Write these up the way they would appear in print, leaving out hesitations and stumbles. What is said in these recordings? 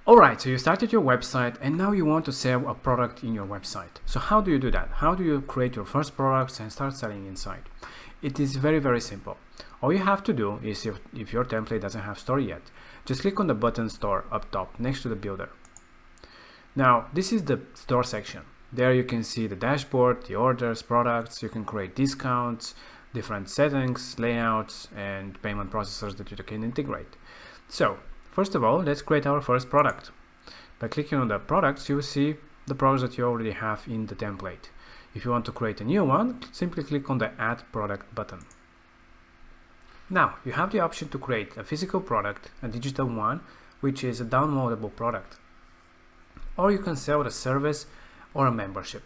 Alright, so you started your website and now you want to sell a product in your website. So how do you do that? How do you create your first products and start selling inside? It is very simple. All you have to do is, if your template doesn't have store yet, just click on the button store up top next to the builder. Now this is the store section. There you can see the dashboard, the orders, products. You can create discounts, different settings, layouts, and payment processors that you can integrate. So first of all, let's create our first product. By clicking on the products, you will see the products that you already have in the template. If you want to create a new one, simply click on the Add Product button. Now, you have the option to create a physical product, a digital one, which is a downloadable product. Or you can sell a service or a membership.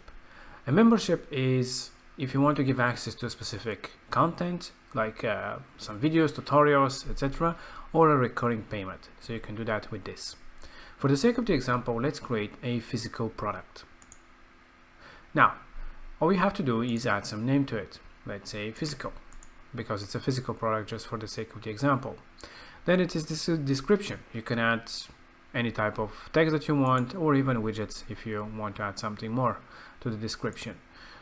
A membership is if you want to give access to a specific content, like some videos, tutorials, etc., or a recurring payment. So you can do that with this. For the sake of the example, let's create a physical product. Now, all we have to do is add some name to it. Let's say physical, because it's a physical product just for the sake of the example. Then it is this description. You can add any type of text that you want, or even widgets if you want to add something more to the description.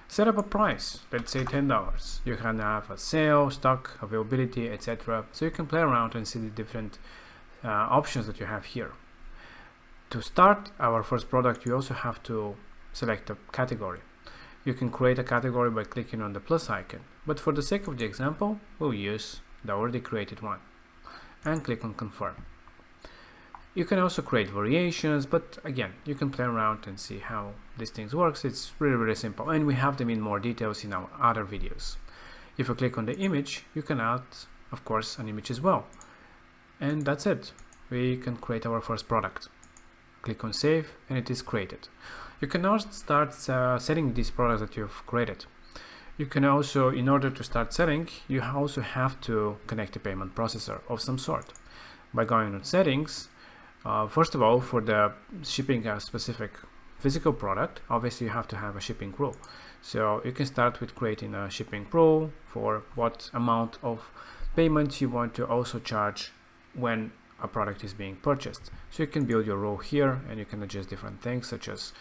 Set up a price, let's say $10. You can have a sale, stock, availability, etc. So you can play around and see the different options that you have here. To start our first product, you also have to select a category. You can create a category by clicking on the plus icon, but for the sake of the example, we'll use the already created one and click on confirm. You can also create variations, but again, you can play around and see how these things works. It's really simple, and we have them in more details in our other videos. If you click on the image, you can add, of course, an image as well. And that's it. We can create our first product. Click on save, and it is created. You can now start selling these products that you've created. You can also, in order to start selling, you also have to connect a payment processor of some sort. By going on settings, first of all, for the shipping a specific physical product, obviously you have to have a shipping rule. So you can start with creating a shipping rule for what amount of payment you want to also charge when a product is being purchased. So you can build your rule here, and you can adjust different things such as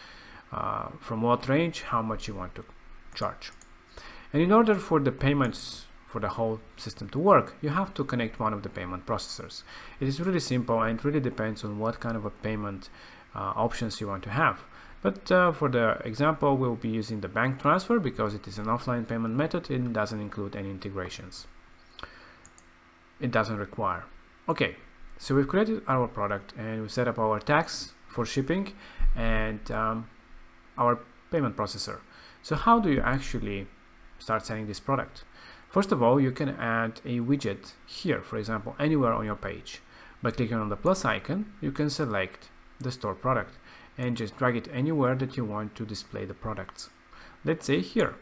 from what range, how much you want to charge. And in order for the payments for the whole system to work, you have to connect one of the payment processors. It is really simple, and it really depends on what kind of a payment options you want to have. But for the example, we'll be using the bank transfer because it is an offline payment method and it doesn't include any integrations. It doesn't require. Okay, so we've created our product and we set up our tax for shipping and our payment processor. So how do you actually start selling this product? First of all, you can add a widget here, for example, anywhere on your page. By clicking on the plus icon, you can select the store product and just drag it anywhere that you want to display the products. Let's say here.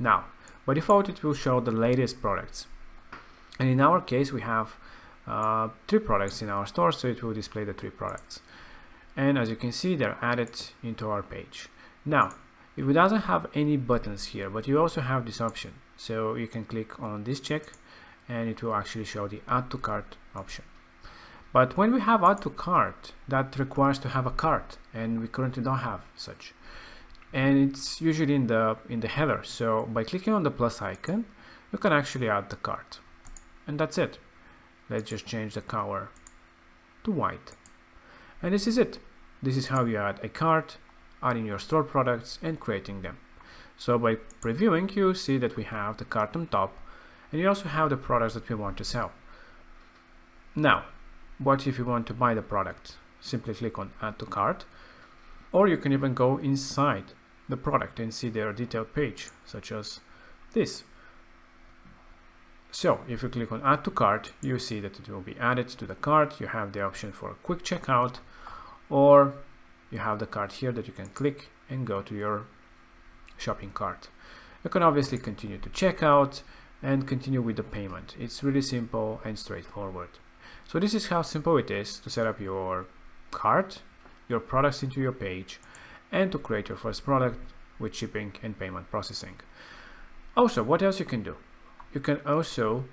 Now, by default, it will show the latest products. And in our case, we have 3 products in our store, so it will display the 3 products. And as you can see, they're added into our page. Now, it doesn't have any buttons here, but you also have this option. So you can click on this check and it will actually show the add to cart option. But when we have add to cart, that requires to have a cart, and we currently don't have such. And it's usually in the header. So by clicking on the plus icon, you can actually add the cart. And that's it. Let's just change the color to white. And this is it. This is how you add a cart, adding your store products and creating them. So by previewing, you see that we have the cart on top, and you also have the products that we want to sell. Now, what if you want to buy the product? Simply click on add to cart, or you can even go inside the product and see their detailed page, such as this. So if you click on add to cart, you see that it will be added to the cart. You have the option for a quick checkout, or you have the cart here that you can click and go to your shopping cart. You can obviously continue to check out and continue with the payment. It's really simple and straightforward. So this is how simple it is to set up your cart, your products into your page, and to create your first product with shipping and payment processing. Also, what else you can do? You can also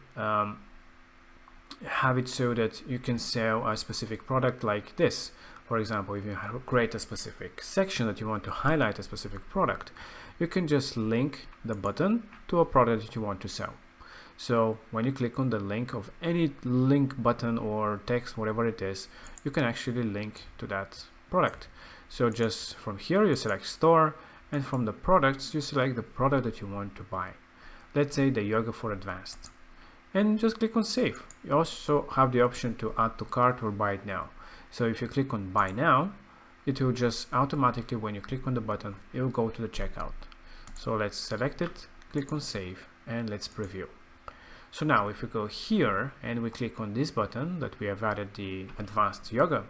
have it so that you can sell a specific product like this. For example, if you create a specific section that you want to highlight a specific product, you can just link the button to a product that you want to sell. So when you click on the link of any link button or text, whatever it is, you can actually link to that product. So just from here you select store, and from the products you select the product that you want to buy. Let's say the yoga for advanced, and just click on save. You also have the option to add to cart or buy it now. So if you click on buy now, it will just automatically, when you click on the button, it will go to the checkout. So let's select it, click on save, and let's preview. So now if we go here and we click on this button that we have added the advanced yoga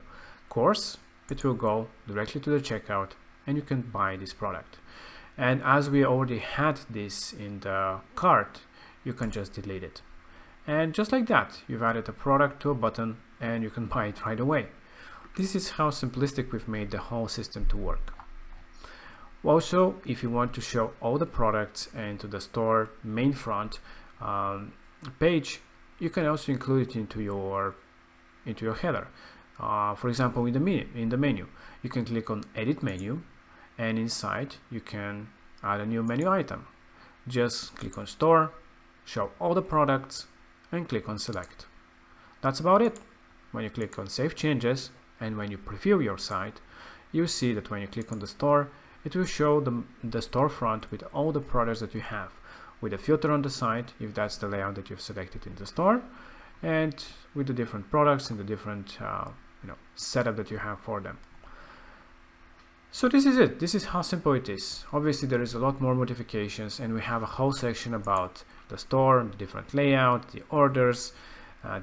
course, it will go directly to the checkout and you can buy this product. And as we already had this in the cart, you can just delete it. And just like that, you've added a product to a button and you can buy it right away. This is how simplistic we've made the whole system to work. Also, if you want to show all the products into the store main front page, you can also include it into your header. For example, in the menu, you can click on Edit Menu, and inside you can add a new menu item. Just click on Store, show all the products, and click on Select. That's about it. When you click on Save Changes, and when you preview your site, you see that when you click on the store, it will show the storefront with all the products that you have, with a filter on the side if that's the layout that you've selected in the store, and with the different products and the different setup that you have for them. So this is it. This is how simple it is. Obviously there is a lot more modifications, and we have a whole section about the store, the different layout, the orders,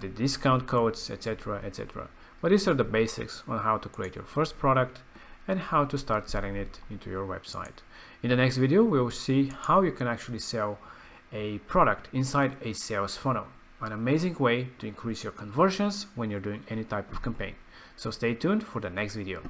the discount codes, etc., etc. But these are the basics on how to create your first product and how to start selling it into your website. In the next video, we will see how you can actually sell a product inside a sales funnel, an amazing way to increase your conversions when you're doing any type of campaign. So stay tuned for the next video.